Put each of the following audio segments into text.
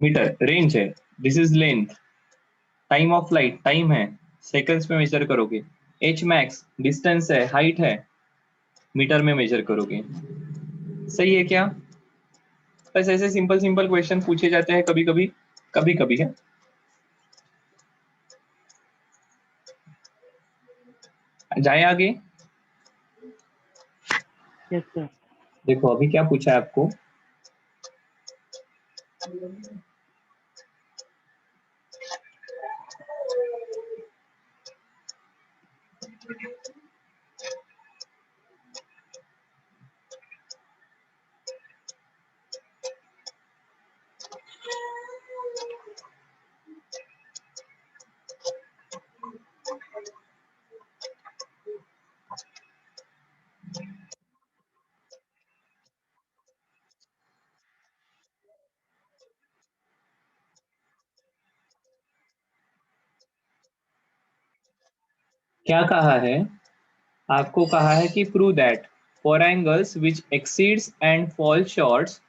Metre range है, this is length, time of flight time है, seconds में major करोगे, एच मैक्स डिस्टेंस है, हाइट है, मीटर में मेजर करोगे। सही है क्या? बस ऐसे सिंपल सिंपल क्वेश्चन पूछे जाते हैं कभी कभी, कभी कभी है। जाए आगे। Yes sir. देखो अभी क्या पूछा है आपको, क्या कहा है? आपको कहा है कि prove that for angles which exceeds and fall shorts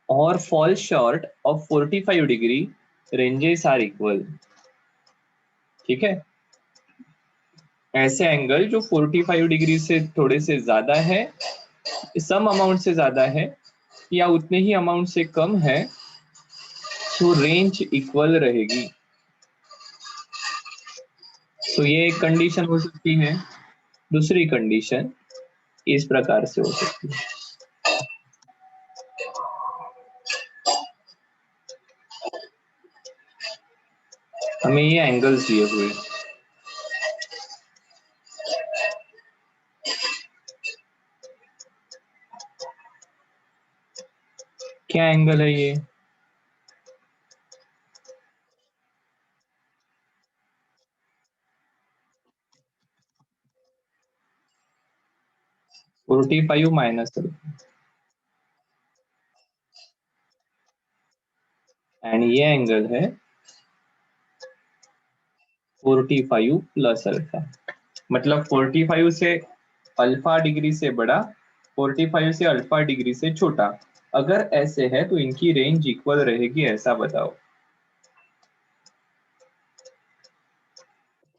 और fall short of 45 degree ranges are equal. ठीक है, ऐसे एंगल जो 45 डिग्री से थोड़े से ज्यादा है, सम अमाउंट से ज्यादा है या उतने ही अमाउंट से कम है, तो रेंज इक्वल रहेगी। तो ये एक कंडीशन हो सकती है। दूसरी कंडीशन इस प्रकार से हो सकती है, हमें ये एंगल्स दिए हुए, क्या एंगल है ये? -45 एंड ये एंगल है 45 प्लस अल्फा। मतलब 45 से अल्फा डिग्री से बड़ा, 45 से अल्फा डिग्री से छोटा। अगर ऐसे है तो इनकी रेंज इक्वल रहेगी, ऐसा बताओ।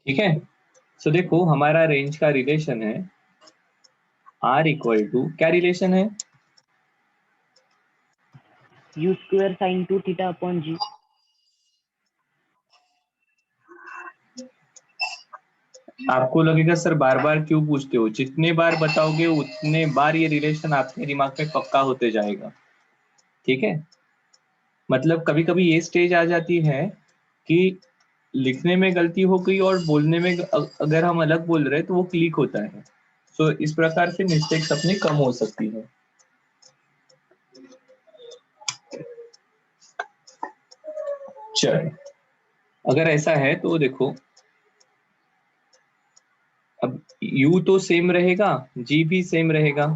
ठीक है, सो देखो हमारा रेंज का रिलेशन है R इक्वल टू, क्या रिलेशन है? u² sin 2 theta upon g। आपको लगेगा सर बार बार क्यों पूछते हो, जितने बार बताओगे उतने बार ये रिलेशन आपके दिमाग में पक्का होते जाएगा। ठीक है, मतलब कभी कभी ये स्टेज आ जाती है कि लिखने में गलती हो गई और बोलने में अगर हम अलग बोल रहे हैं तो वो क्लिक होता है। तो इस प्रकार से मिस्टेक्स अपनी कम हो सकती है। चलो, अगर ऐसा है तो देखो, अब u तो सेम रहेगा, g भी सेम रहेगा।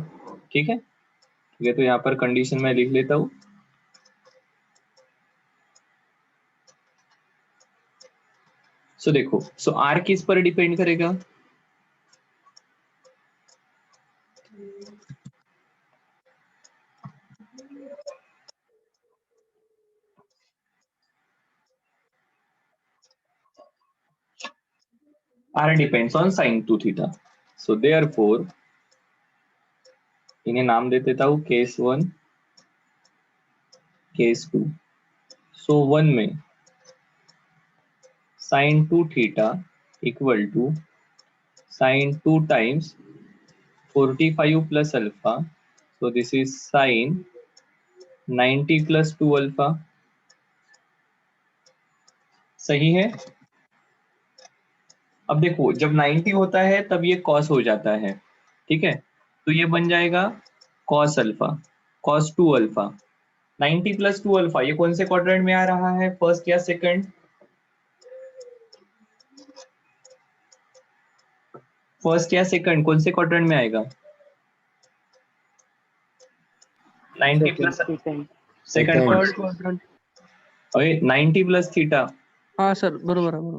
ठीक है, ठीक है, तो यहाँ पर कंडीशन मैं लिख लेता हूँ। सो देखो, सो r किस पर डिपेंड करेगा? r depends on sin 2 theta. So therefore इन्हें नाम दे देता हूँ केस 1, केस 2। सो 1 में sin 2 theta equal to sin 2 times 45 plus alpha, so this is sin 90 plus 2 alpha. सही है। अब देखो जब 90 होता है तब ये cos हो जाता है। ठीक है, तो ये बन जाएगा cos alpha, cos 2 alpha. 90 plus 2 alpha ये कौन से क्वाड्रेंट में आ रहा है, फर्स्ट या सेकंड? फर्स्ट या सेकंड कौन से क्वाड्रेंट में आएगा? 90 plus second. Second third quadrant. अरे 90 प्लस थीटा हाँ सर बरोबर है बरोबर।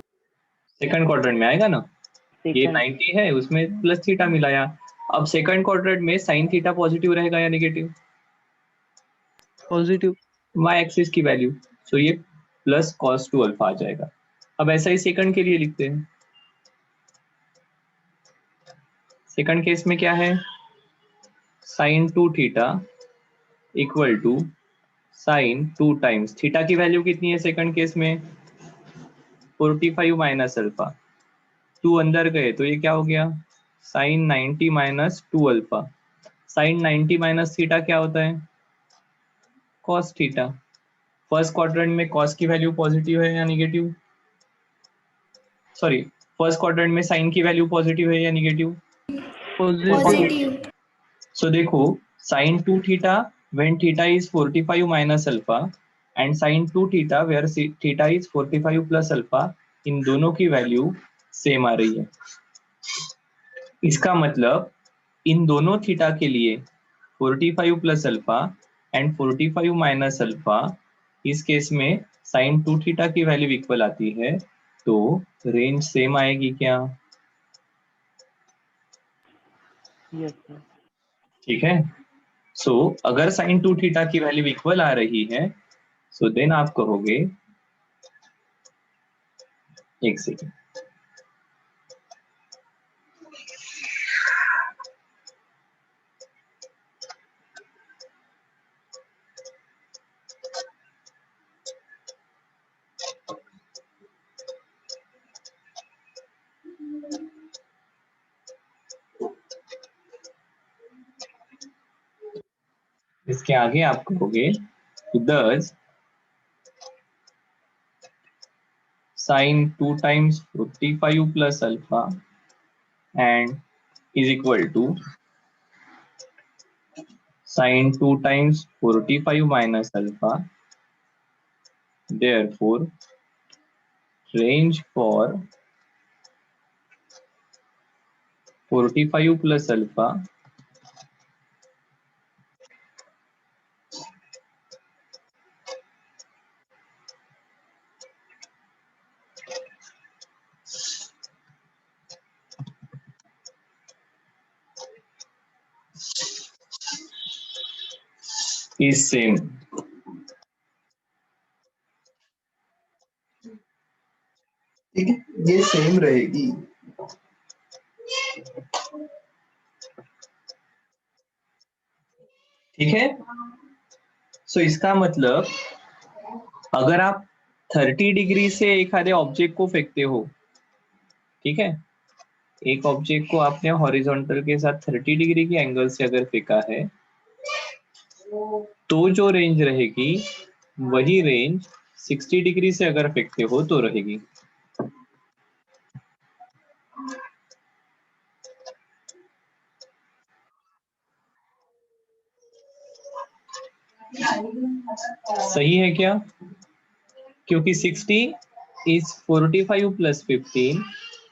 सेकंड क्वाड्रेंट में आएगा ना, ये सेकंड। 90 है उसमें प्लस थीटा मिलाया। अब सेकंड क्वाड्रेंट में साइन थीटा पॉजिटिव रहेगा या नेगेटिव? पॉजिटिव। y एक्सिस की वैल्यू, सो ये प्लस कॉस टू अल्फा आ जाएगा। अब ऐसा ही सेकंड के लिए लिखते हैं। सेकंड केस में क्या है, sine two theta equal to sine two times theta की वैल्यू कितनी है सेकंड केस में, 45 माइनस अल्फा, टू अंदर गए तो ये क्या हो गया, sine 90 minus two alpha. Sine 90 minus theta क्या होता है, कॉस थीटा। फर्स्ट क्वाड्रेंट में कॉस की वैल्यू पॉजिटिव है या निगेटिव, सॉरी, फर्स्ट क्वाड्रेंट में साइन की वैल्यू पॉजिटिव है या निगेटिव, पॉजिटिव। पॉजिटिव। सो देखो sine two theta when theta is 45 minus alpha and sine two theta where theta is 45 plus alpha, इन दोनों की वैल्यू सेम आ रही है। इसका मतलब इन दोनों थीटा के लिए 45 plus alpha and 45 minus alpha, इस केस में साइन टू थीटा की वैल्यू इक्वल आती है, तो रेंज सेम आएगी क्या, यस सर। ठीक है। सो अगर साइन टू थीटा की वैल्यू इक्वल आ रही है, सो देन आप कहोगे, एक सेकेंड, इसके आगे आप कहोगे दस sine two times 45 plus alpha and is equal to sine two times 45 minus alpha, therefore range for 45 plus alpha is same। ठीक है, ये सेम रहेगी। ठीक है, सो इसका मतलब अगर आप 30 डिग्री से एक आधे ऑब्जेक्ट को फेंकते हो, ठीक है, एक ऑब्जेक्ट को आपने हॉरिजॉन्टल के साथ 30 डिग्री के एंगल से अगर फेंका है, तो जो रेंज रहेगी वही रेंज 60 डिग्री से अगर फेंकते हो तो रहेगी। सही है क्या, क्योंकि 60 is 45 plus 15,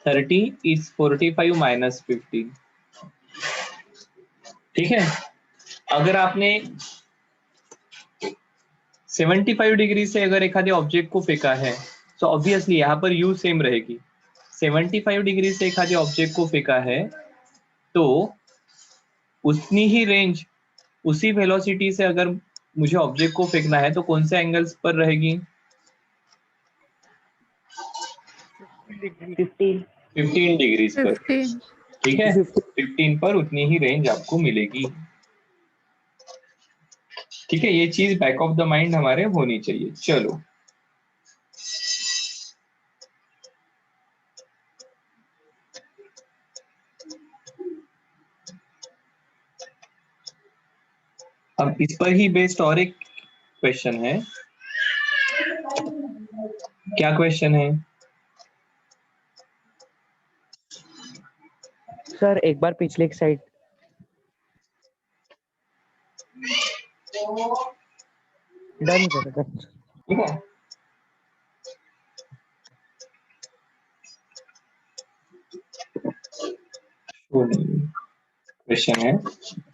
30 is 45 minus 15। ठीक है, अगर आपने 75 डिग्री से अगर एक आधे ऑब्जेक्ट को फेंका है, तो ऑब्वियसली यहाँ पर यू सेम रहेगी। 75 डिग्री से एक आधे ऑब्जेक्ट को फेंका है, तो उतनी ही रेंज, उसी वेलोसिटी से अगर मुझे ऑब्जेक्ट को फेंकना है, तो कौन से एंगल्स पर रहेगी, 15। 15 डिग्री पर। 15। ठीक है, 15 पर उतनी ही रेंज आपको मिलेगी। ठीक है, ये चीज बैक ऑफ द माइंड हमारे होनी चाहिए। चलो, अब इस पर ही बेस्ड और एक क्वेश्चन है। क्या क्वेश्चन है, सर एक बार पिछले की साइड। Done sir, done. ठीक है, क्वेश्चन है,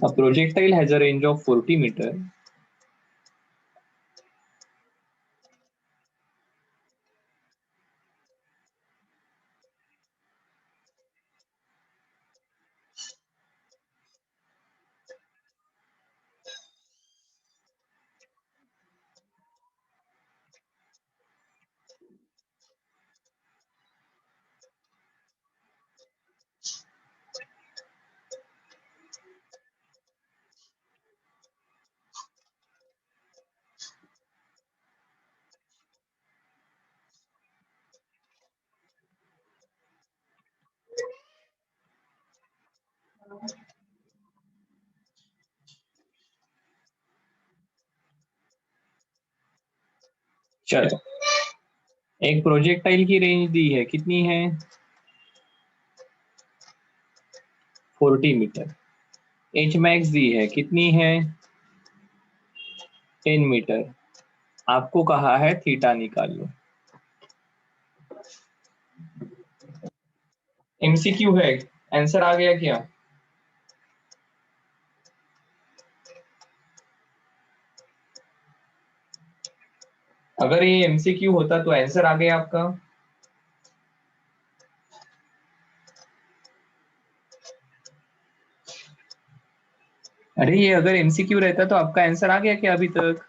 a projectile has a range of 40 meter चलो, एक प्रोजेक्टाइल की रेंज दी है, कितनी है? 40 मीटर। एच मैक्स दी है, कितनी है? 10 मीटर। आपको कहा है थीटा निकाल लो। एमसीक्यू है, आंसर आ गया क्या? अगर ये एमसीक्यू होता तो आंसर आ गया आपका। अरे ये अगर एमसीक्यू रहता तो आपका आंसर आ गया क्या अभी तक?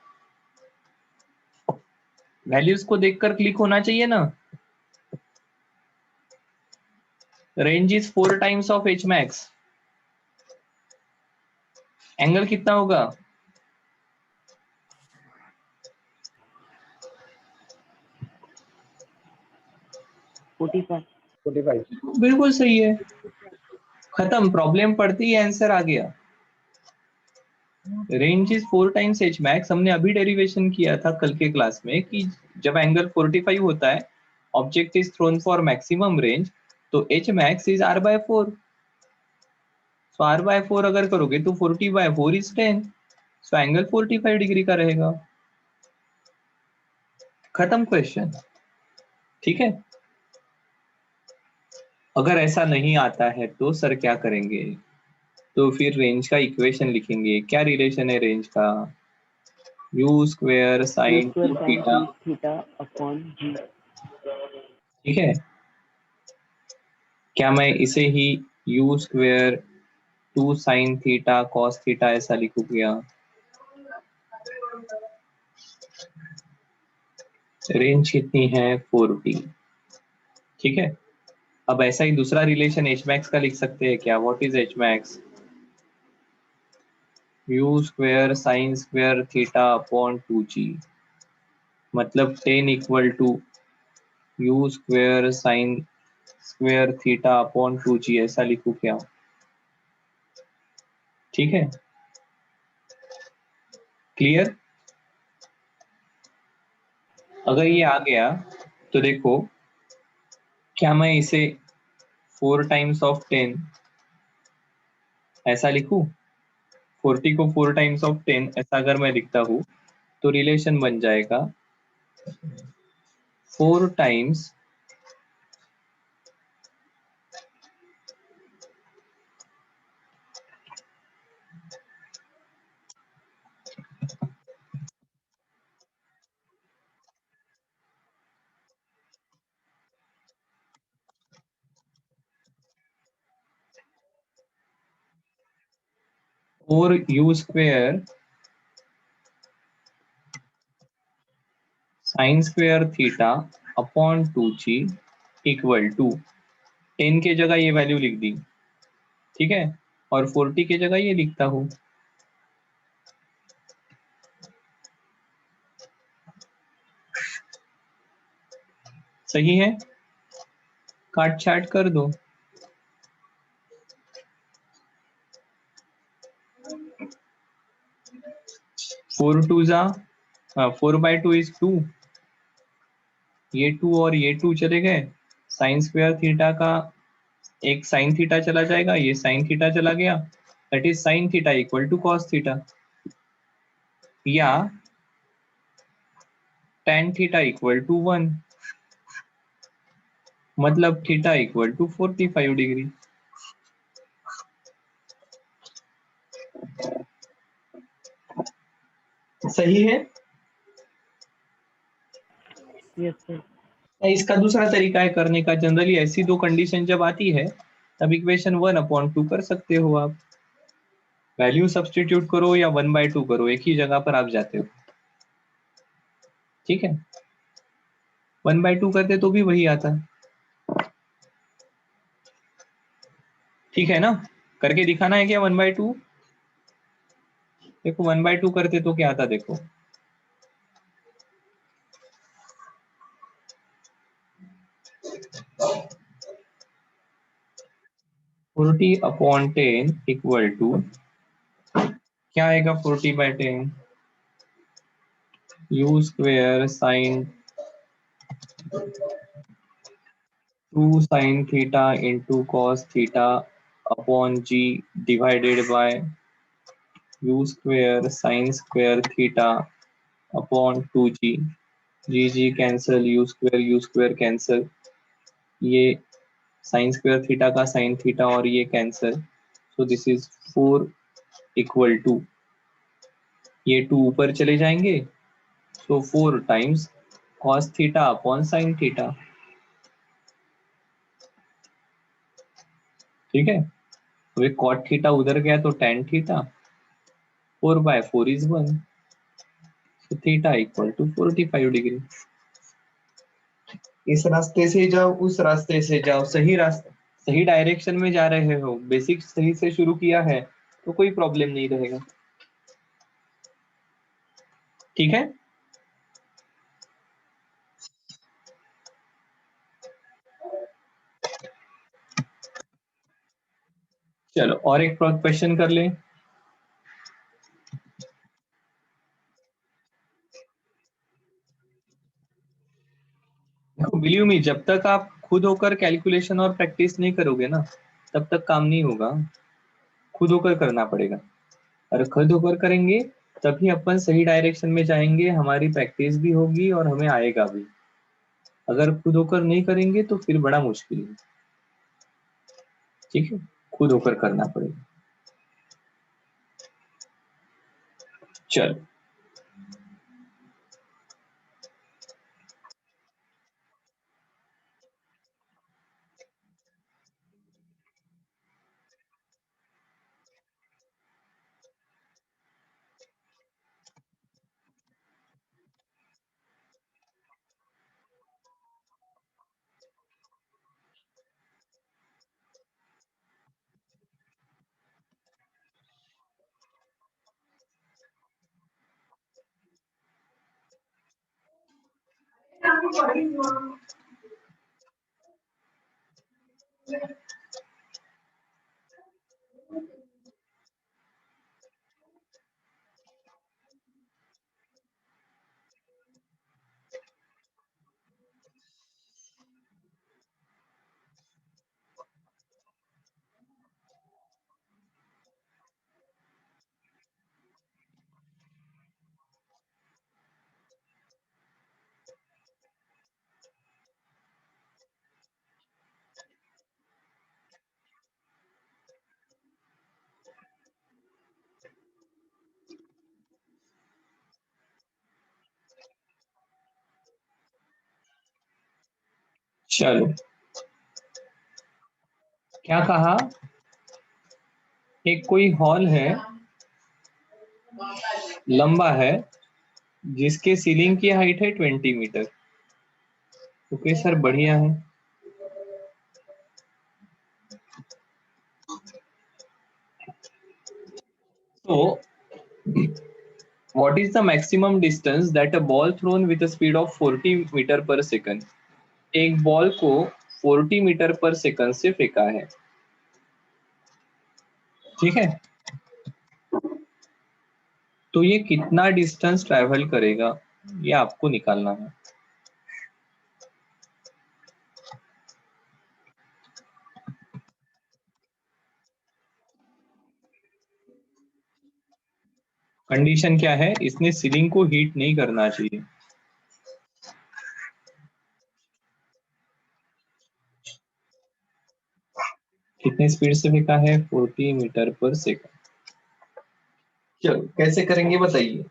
वैल्यूज को देखकर क्लिक होना चाहिए ना। Range is 4 times of H max. Angle कितना होगा? 45। 45। बिल्कुल सही है, खत्म, प्रॉब्लम पड़ती ही आंसर आ गया। Range is 4 times H max हमने अभी डेरिवेशन किया था कल के क्लास में कि जब एंगल 45 होता है, object is thrown for maximum range, तो H max is r by 4। So r by 4 अगर करोगे तो 40 by 4 is 10, so angle 45 degree का रहेगा। खत्म क्वेश्चन, ठीक है। अगर ऐसा नहीं आता है तो सर क्या करेंगे? तो फिर रेंज का इक्वेशन लिखेंगे। क्या रिलेशन है रेंज का? U square u sine square two sine theta, theta upon g. ठीक है। क्या मैं इसे ही u square 2 sine theta cos theta ऐसा लिखूं क्या? रेंज कितनी है? 40, ठीक है। अब ऐसा ही दूसरा रिलेशन एच मैक्स का लिख सकते हैं क्या? What is H max? U square sine square theta upon 2g, मतलब 10 equal to u square sine square theta upon 2g ऐसा लिखूं क्या? ठीक है, क्लियर। अगर ये आ गया तो देखो, क्या मैं इसे 4 टाइम्स ऑफ 10 ऐसा लिखूं? 40 को 4 टाइम्स ऑफ 10 ऐसा अगर मैं लिखता हूं तो रिलेशन बन जाएगा 4 times four u square sine square theta upon 2g equal to 10 के जगह ये वैल्यू लिख दी, ठीक है, और 40 के जगह ये लिखता हूं। सही है, काट छाट कर दो। 4 टू जा 4/2 इज 2, ये 2 और ये 2 चले गए। साइन स्क्वायर थीटा का एक साइन थीटा चला जाएगा, ये साइन थीटा चला गया, that is sine theta equal to cos theta, या tan थीटा इक्वल टू 1, मतलब थीटा इक्वल टू 45 डिग्री। सही है। Yes sir. इसका दूसरा तरीका है करने का, जनरली ऐसी दो कंडीशन जब आती है तब इक्वेशन 1/2 कर सकते हो आप। वैल्यू सब्सटीट्यूट करो या 1/2 करो, एक ही जगह पर आप जाते हो, ठीक है। 1/2 करते तो भी वही आता, ठीक है ना। करके दिखाना है क्या 1/2? देखो 1/2 करते तो क्या आता, देखो 40/10 इक्वल टू क्या आएगा? 40/10 u square sin 2 sin theta into cos theta upon g divided by u square sin square theta upon 2g, g cancel, u square cancel, ये साइन स्क्वायर थीटा का साइन थीटा और ये cancel, so this is 4 equal to, ये 2 ऊपर चले जाएंगे, so 4 times cos theta upon sine theta. ठीक है, तो ये कॉट थीटा उधर गया तो tan theta, 4/4 is 1, so theta equal to 45 degree. इस रास्ते से जाओ, उस रास्ते से जाओ, सही रास्ते, सही डायरेक्शन में जा रहे हो, बेसिक सही से शुरू किया है तो कोई प्रॉब्लम नहीं रहेगा। ठीक है, चलो और एक क्वेश्चन कर लें। बिलीव मी, जब तक आप खुद होकर कैलकुलेशन और प्रैक्टिस नहीं करोगे ना, तब तक काम नहीं होगा। खुद होकर करना पड़ेगा, और खुद होकर करेंगे तभी अपन सही डायरेक्शन में जाएंगे, हमारी प्रैक्टिस भी होगी और हमें आएगा भी। अगर खुद होकर नहीं करेंगे तो फिर बड़ा मुश्किल है। ठीक है, खुद होकर करना पड़ेगा। चलो, चलो, क्या कहा, एक कोई हॉल है, लंबा है, जिसके सीलिंग की हाइट है 20 मीटर। ओके सर, बढ़िया है। तो what is the maximum distance that a ball thrown with a speed of 40 metre per second, एक बॉल को 40 मीटर पर सेकंड से फेंका है। ठीक है, तो ये कितना डिस्टेंस ट्रैवल करेगा, ये आपको निकालना है। कंडीशन क्या है, इसने सीलिंग को हीट नहीं करना चाहिए। कितने स्पीड से फेंका है, 40 मीटर पर सेकंड। चलो कैसे करेंगे बताइए।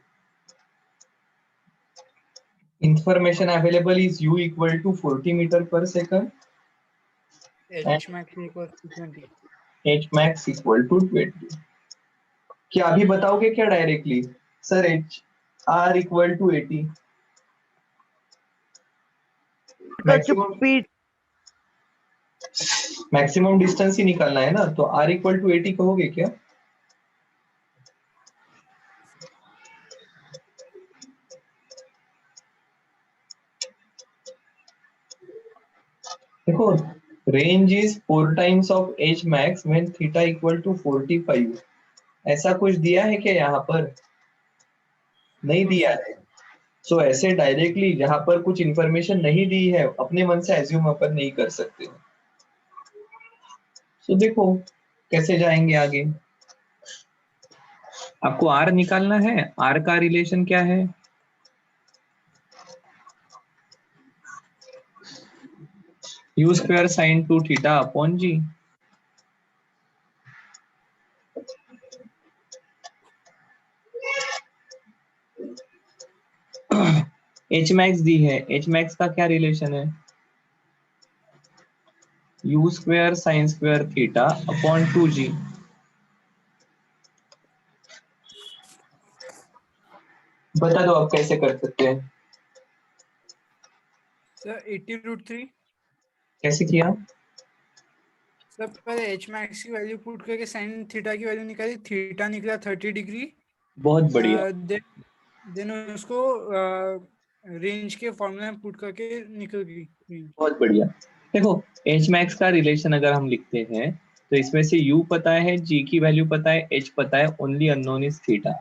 Information available is u equal to 40 metre per second, H max equals to 20. h max equal to 20। क्या अभी बताओगे क्या directly, sir h r equal to 80। Maximum speed maximum distance ही निकालना है ना, तो r इक्वल टू 80 कहोगे क्या। देखो, range is 4 times of h max when theta equal to 45। ऐसा कुछ दिया है क्या यहाँ पर, नहीं दिया है। सो ऐसे डायरेक्टली जहां पर कुछ इंफॉर्मेशन नहीं दी है अपने मन से एज्यूम अपन नहीं कर सकते। सो देखो कैसे जाएंगे आगे। आपको आर निकालना है। आर का रिलेशन क्या है? U square sine 2 theta upon g. H max दी है। एच मैक्स का क्या रिलेशन है? U square sine square theta upon 2g। बता दो आप कैसे कर सकते हैं। सर 80√3। कैसे किया? सर पहले एच मैक्स की वैल्यू पुट करके साइन थीटा की वैल्यू निकाली, थीटा निकला 30 डिग्री। बहुत बढ़िया। देन उसको रेंज के फॉर्मूला में पुट करके निकल गई रेंज। बहुत बढ़िया। देखो एच मैक्स का रिलेशन अगर हम लिखते हैं तो इसमें से u पता है, g की वैल्यू पता है, h पता है, only unknown is theta.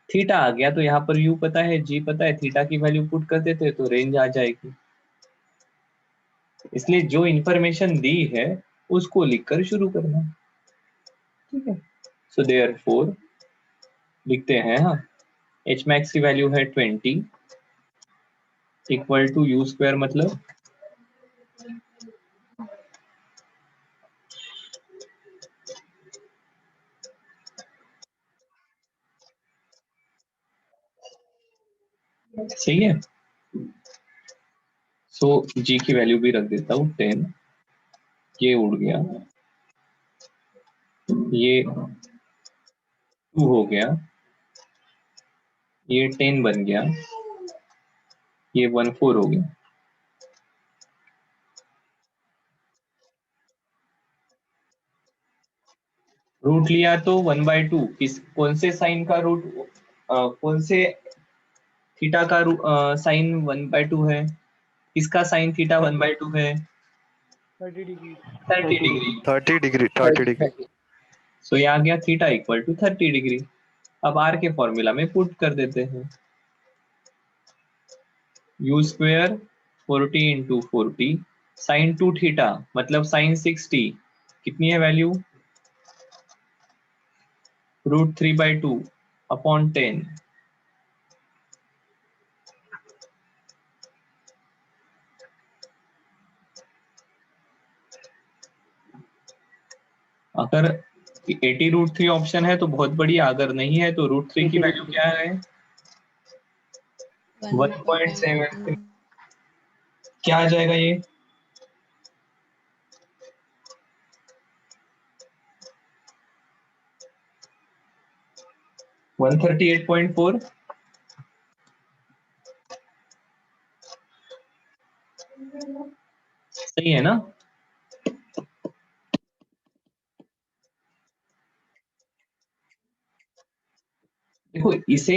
Theta आ गया तो यहाँ पर u पता है, g पता है, थीटा की वैल्यू पुट कर देते तो रेंज आ जाएगी। इसलिए जो इंफॉर्मेशन दी है उसको लिखकर शुरू करना। ठीक है। सो देयरफॉर लिखते हैं, हाँ, एच मैक्स की वैल्यू है 20 इक्वल टू यू स्क्वायर, मतलब सही है। सो जी की वैल्यू भी रख देता हूँ 10। ये उड़ गया, ये 2 हो गया, ये 10 बन गया, ये 14 हो गया। रूट लिया तो 1/2। किस कौन से साइन का रूट, कौन से थीटा का साइन 1/2 है? किसका साइन थीटा 1/2 है? 30 degree. 30 degree. 30 degree 30 30 degree. 30 so ये आ गया थीटा इक्वल टू 30 डिग्री। अब आर के फॉर्मूला में पुट कर देते हैं। U square 40 into 40 sine 2 theta मतलब साइन 60। कितनी है वैल्यू? √3/2 अपॉन 10। अगर 80√3 ऑप्शन है तो बहुत बढ़िया, अगर नहीं है तो √3 की वैल्यू क्या है? 1.73। क्या आ जाएगा ये? वन 138.4। सही है ना? देखो इसे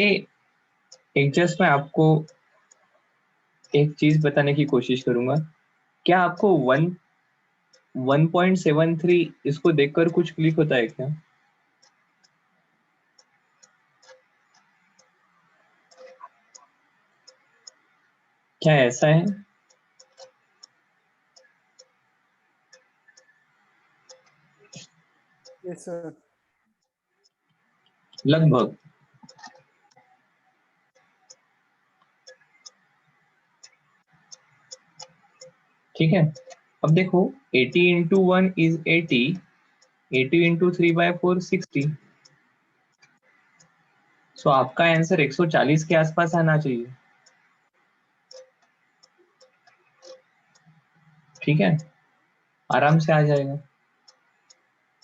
एक जस्ट मैं आपको एक चीज बताने की कोशिश करूंगा। क्या आपको 1.73 इसको देखकर कुछ क्लिक होता है क्या? क्या ऐसा है? Yes sir. लगभग। ठीक है। अब देखो 80 इंटू 1 इज 80, 80 इंटू 3/4 60। सो आपका आंसर 140 के आसपास आना चाहिए। ठीक है, आराम से आ जाएगा।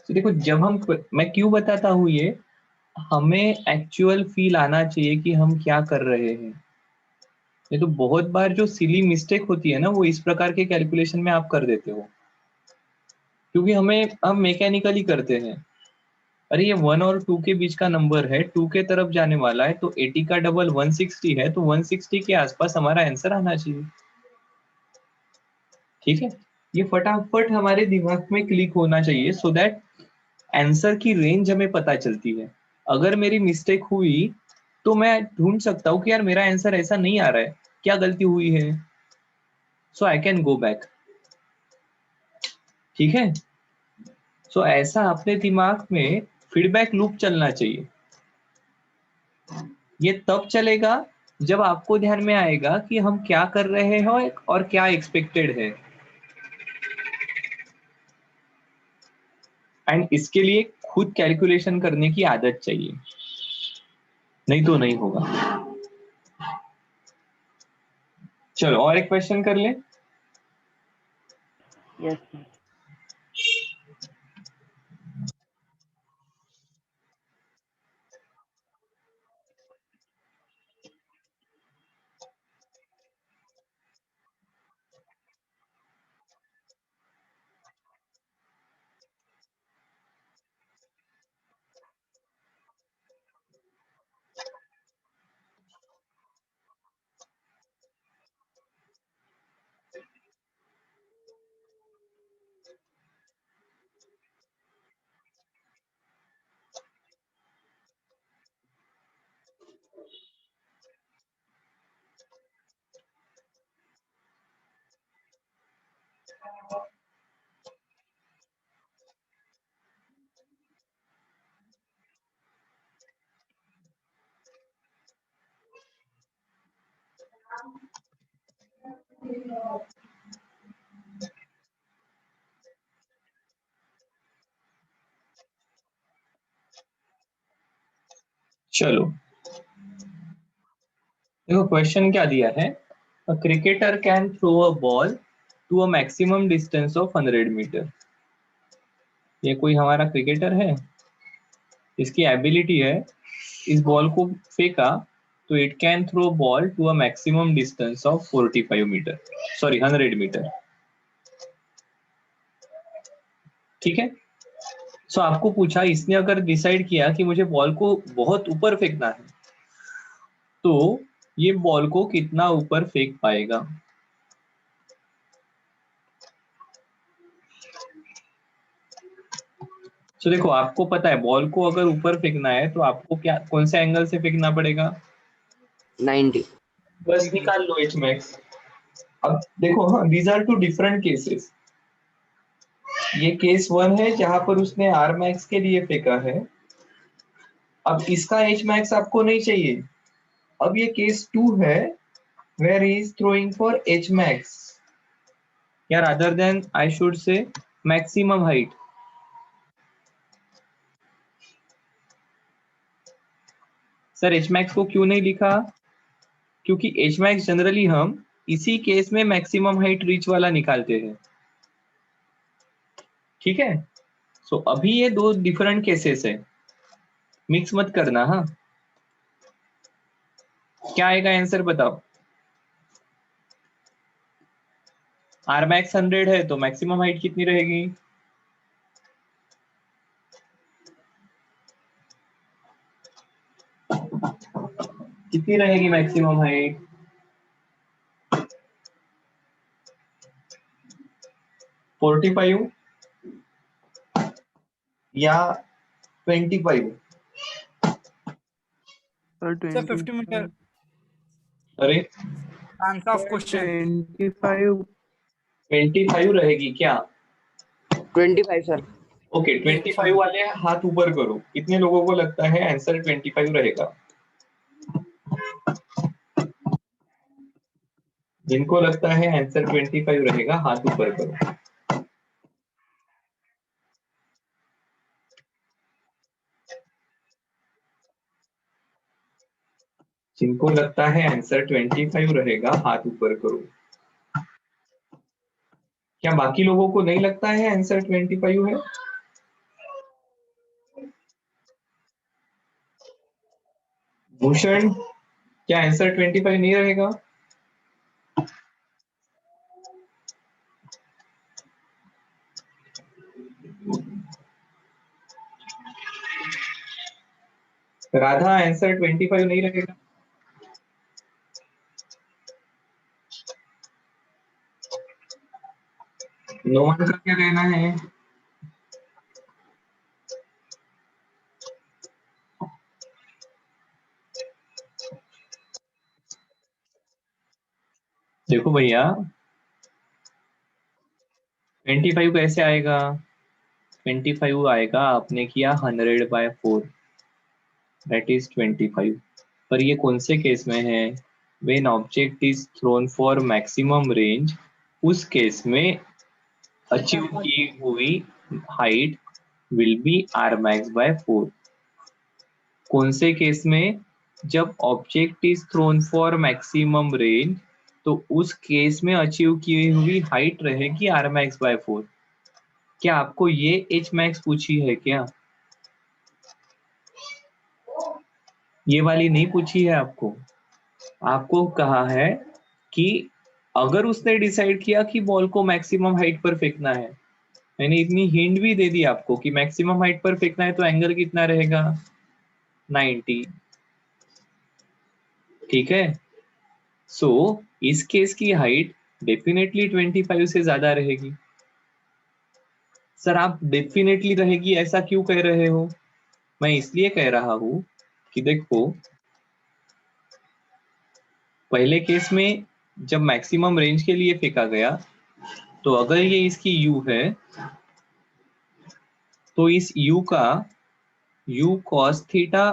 तो देखो जब हम, मैं क्यों बताता हूँ ये, हमें एक्चुअल फील आना चाहिए कि हम क्या कर रहे हैं। ये तो बहुत बार जो सिली मिस्टेक होती है ना वो इस प्रकार के कैलकुलेशन में आप कर देते हो, क्योंकि हम मैकेनिकली करते हैं। अरे ये 1 और 2 के बीच का नंबर है, 2 के तरफ जाने वाला है, तो 80 का डबल 160 है, तो 160 के आसपास हमारा आंसर आना चाहिए। ठीक है, ये फटाफट हमारे दिमाग में क्लिक होना चाहिए सो दैट आंसर की रेंज हमें पता चलती है। अगर मेरी मिस्टेक हुई तो मैं ढूंढ सकता हूँ कि यार मेरा आंसर ऐसा नहीं आ रहा है, क्या गलती हुई है, सो आई कैन गो बैक। ठीक है, सो ऐसा अपने दिमाग में फीडबैक लूप चलना चाहिए। ये तब चलेगा जब आपको ध्यान में आएगा कि हम क्या कर रहे हैं और क्या एक्सपेक्टेड है, एंड इसके लिए खुद कैलकुलेशन करने की आदत चाहिए, नहीं तो नहीं होगा। चलो और एक क्वेश्चन कर ले। Yes sir. चलो देखो क्वेश्चन क्या दिया है, a cricketer can throw a ball to a maximum distance of 100 metre. ये कोई हमारा क्रिकेटर है, इसकी एबिलिटी है इस बॉल को फेंका तो it can throw ball to a maximum distance of 45 metre, sorry 100 metre. ठीक है, सो आपको पूछा, इसने अगर डिसाइड किया कि मुझे बॉल को बहुत ऊपर फेंकना है तो ये बॉल को कितना ऊपर फेंक पाएगा। तो देखो आपको पता है बॉल को अगर ऊपर फेंकना है तो आपको क्या, कौन से एंगल से फेंकना पड़ेगा, 90। बस निकाल लो एच मैक्स। अब देखो, हाँ these are two different cases. ये केस 1 है जहां पर उसने आर मैक्स के लिए फेंका है, अब इसका एच मैक्स आपको नहीं चाहिए। अब ये केस 2 है where he is throwing for H max, यार other than I should say maximum height. Sir H max को क्यों नहीं लिखा, क्योंकि एच मैक्स जनरली हम इसी केस में मैक्सिमम हाइट रीच वाला निकालते हैं। ठीक है, सो अभी ये दो डिफरेंट केसेस है, मिक्स मत करना। हाँ क्या आएगा आंसर बताओ। आर मैक्स 100 है तो मैक्सिमम हाइट कितनी रहेगी, कितनी रहेगी मैक्सिमम हाइट, 45 या 25। Sir sir 50 metre 25। अरे आंसर ऑफ क्वेश्चन। 25। 25 रहेगी क्या, 25 सर। ओके 25 वाले हाथ ऊपर करो, कितने लोगों को लगता है आंसर 25 रहेगा, जिनको लगता है आंसर 25 रहेगा हाथ ऊपर करो। जिनको लगता है आंसर 25 रहेगा हाथ ऊपर करो। क्या बाकी लोगों को नहीं लगता है आंसर 25 है, भूषण क्या आंसर 25 नहीं रहेगा, राधा आंसर 25 नहीं रहेगा, नोमान का क्या कहना है, देखो भैया 25 कैसे आएगा? 25 आएगा, आपने किया 100/4, दैट इज 25। पर ये कौन से केस में है? When object is thrown for maximum range, उस केस में अचीव की हुई height will be r max/4। कौन से केस में? जब object is thrown for maximum range, तो उस केस में अचीव की हुई हाइट रहेगी r max/4। क्या आपको ये h max पूछी है क्या? ये वाली नहीं पूछी है आपको। आपको कहा है कि अगर उसने डिसाइड किया कि बॉल को मैक्सिमम हाइट पर फेंकना है, मैंने इतनी हिंट भी दे दी आपको कि मैक्सिमम हाइट पर फेंकना है, तो एंगल कितना रहेगा? 90। ठीक है, सो इस केस की हाइट डेफिनेटली 25 से ज्यादा रहेगी। सर आप डेफिनेटली रहेगी ऐसा क्यों कह रहे हो? मैं इसलिए कह रहा हूं कि देखो, पहले केस में जब मैक्सिमम रेंज के लिए फेंका गया, तो अगर ये इसकी u है, तो इस u का u cos थीटा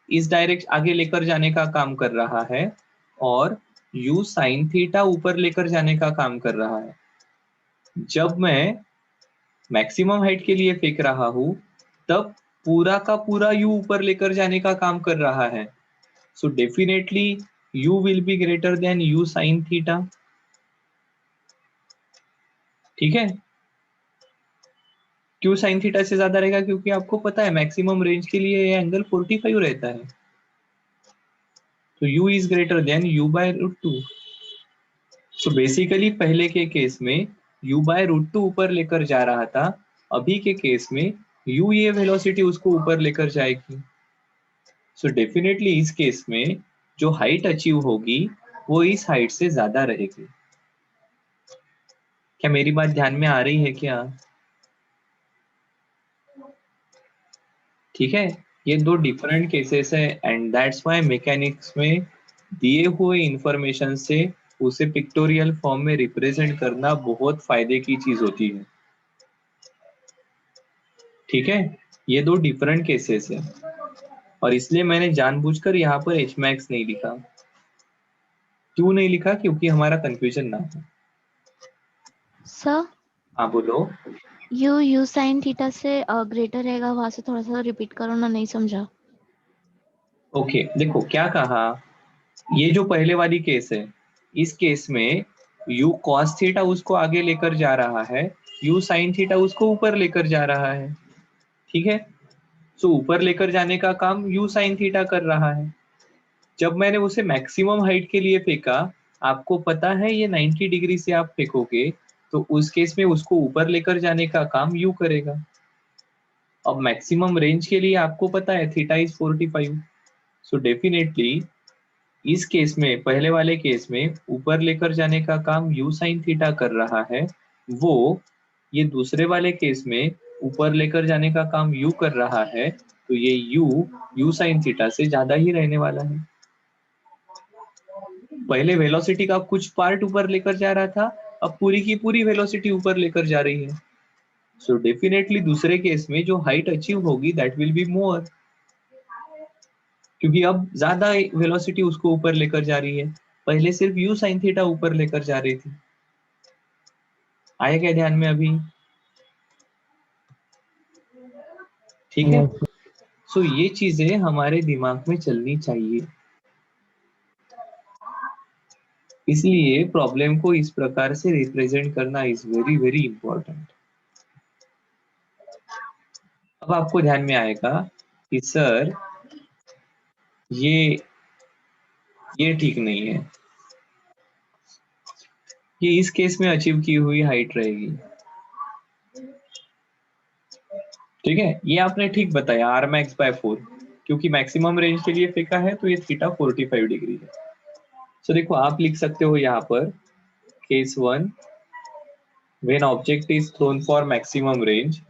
इस डायरेक्ट आगे लेकर जाने का काम कर रहा है, और u sin थीटा ऊपर लेकर जाने का काम कर रहा है। जब मैं मैक्सिमम हाइट के लिए फेंक रहा हूं, तब पूरा का पूरा u ऊपर लेकर जाने का काम कर रहा है। So definitely u will be greater than u sin theta. ठीक है, क्यों sin थीटा से ज्यादा रहेगा? क्योंकि आपको पता है मैक्सिमम रेंज के लिए ये एंगल 45 रहता है। तो u is greater than u/√2। So basically पहले के केस में u/√2 ऊपर लेकर जा रहा था, अभी के केस में u ये वेलोसिटी उसको ऊपर लेकर जाएगी। सो डेफिनेटली इस केस में जो हाइट अचीव होगी वो इस हाइट से ज्यादा रहेगी। क्या मेरी बात ध्यान में आ रही है क्या? ठीक है, ये दो डिफरेंट केसेस है, एंड दैट्स व्हाई मैकेनिक्स में दिए हुए इंफॉर्मेशन से उसे पिक्टोरियल फॉर्म में रिप्रेजेंट करना बहुत फायदे की चीज होती है। ठीक है, ये दो डिफरेंट केसेस है, और इसलिए मैंने जानबूझकर यहाँ पर एच मैक्स नहीं लिखा। क्यों नहीं लिखा? क्योंकि हमारा कंफ्यूजन ना हो। सर हाँ बोलो। यू साइन थीटा से ग्रेटर रहेगा, वहां से थोड़ा सा रिपीट करो ना, नहीं समझा। ओके देखो क्या कहा, ये जो पहले वाली केस है, इस केस में u cos थीटा उसको आगे लेकर जा रहा है, u sin थीटा उसको ऊपर लेकर जा रहा है। ठीक है, सो ऊपर लेकर जाने का काम u sin थीटा कर रहा है। जब मैंने उसे मैक्सिमम हाइट के लिए फेंका, आपको पता है ये 90 डिग्री से आप फेंकोगे, तो उस केस में उसको ऊपर लेकर जाने का काम u करेगा। अब मैक्सिमम रेंज के लिए आपको पता है थीटा इज 45। सो डेफिनेटली इस केस में, पहले वाले केस में ऊपर लेकर जाने का काम u sin थीटा कर रहा है, वो ये दूसरे वाले केस में ऊपर लेकर जाने का काम u कर रहा है, तो ये u sin थीटा से ज्यादा ही रहने वाला है। पहले वेलोसिटी का कुछ पार्ट ऊपर लेकर जा रहा था, अब पूरी की पूरी वेलोसिटी ऊपर लेकर जा रही है। सो डेफिनेटली दूसरे केस में जो हाइट अचीव होगी दैट विल बी मोर, क्योंकि अब ज्यादा वेलोसिटी उसको ऊपर लेकर जा रही है, पहले सिर्फ u sin थीटा ऊपर लेकर जा रही थी। आया क्या ध्यान में अभी? ठीक है, सो ये चीजें हमारे दिमाग में चलनी चाहिए, इसलिए प्रॉब्लम को इस प्रकार से रिप्रेजेंट करना इज वेरी वेरी इंपॉर्टेंट। अब आपको ध्यान में आएगा कि सर ये ठीक नहीं है, ये इस केस में अचीव की हुई हाइट रहेगी। ठीक है, ये आपने ठीक बताया r max/4, क्योंकि मैक्सिमम रेंज के लिए फेंका है, तो ये थीटा 45 डिग्री है। सो देखो आप लिख सकते हो यहाँ पर case 1, when object is thrown for maximum range,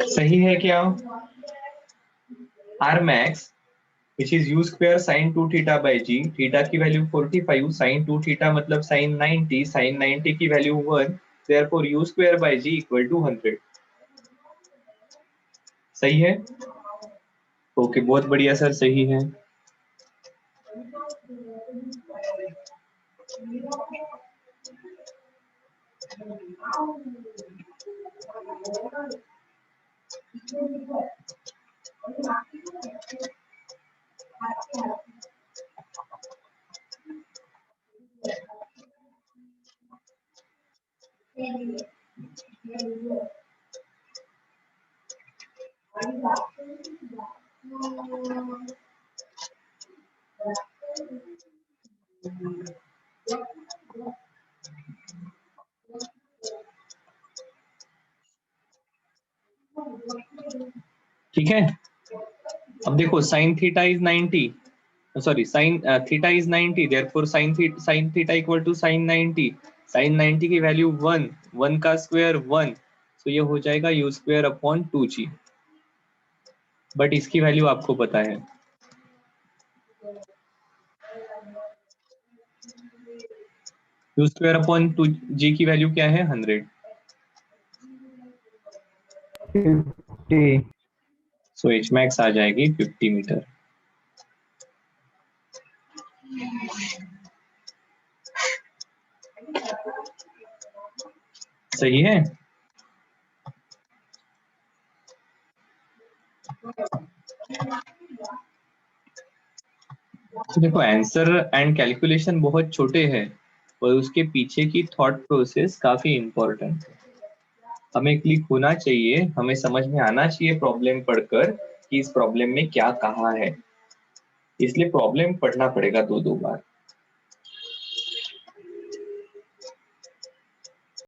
सही है क्या? R max which is u square sin 2 theta by g, theta की वैल्यू 45, sin 2 थीटा मतलब sin 90, sin 90 की value 1, therefore u square by g equal to 100. सही है? Okay, बहुत बढ़िया सर, सही है। ठीक है, अब देखो sin theta is 90, sorry sin theta is 90, therefore sin theta equal to sin 90, sin 90 की वैल्यू 1, 1 का स्क्वायर 1, तो ये हो जाएगा u square upon 2g, but इसकी वैल्यू आपको पता है। u स्क्वायर अपॉन 2g की वैल्यू क्या है? 100। 50। सो h मैक्स आ जाएगी 50 मीटर। सही है? तो देखो आंसर एंड कैलकुलेशन बहुत छोटे हैं और उसके पीछे की थॉट प्रोसेस काफी इंपॉर्टेंट है। हमें क्लिक होना चाहिए, हमें समझ में आना चाहिए प्रॉब्लम पढ़कर कि इस प्रॉब्लम में क्या कहा है, इसलिए प्रॉब्लम पढ़ना पड़ेगा 2-2 बार।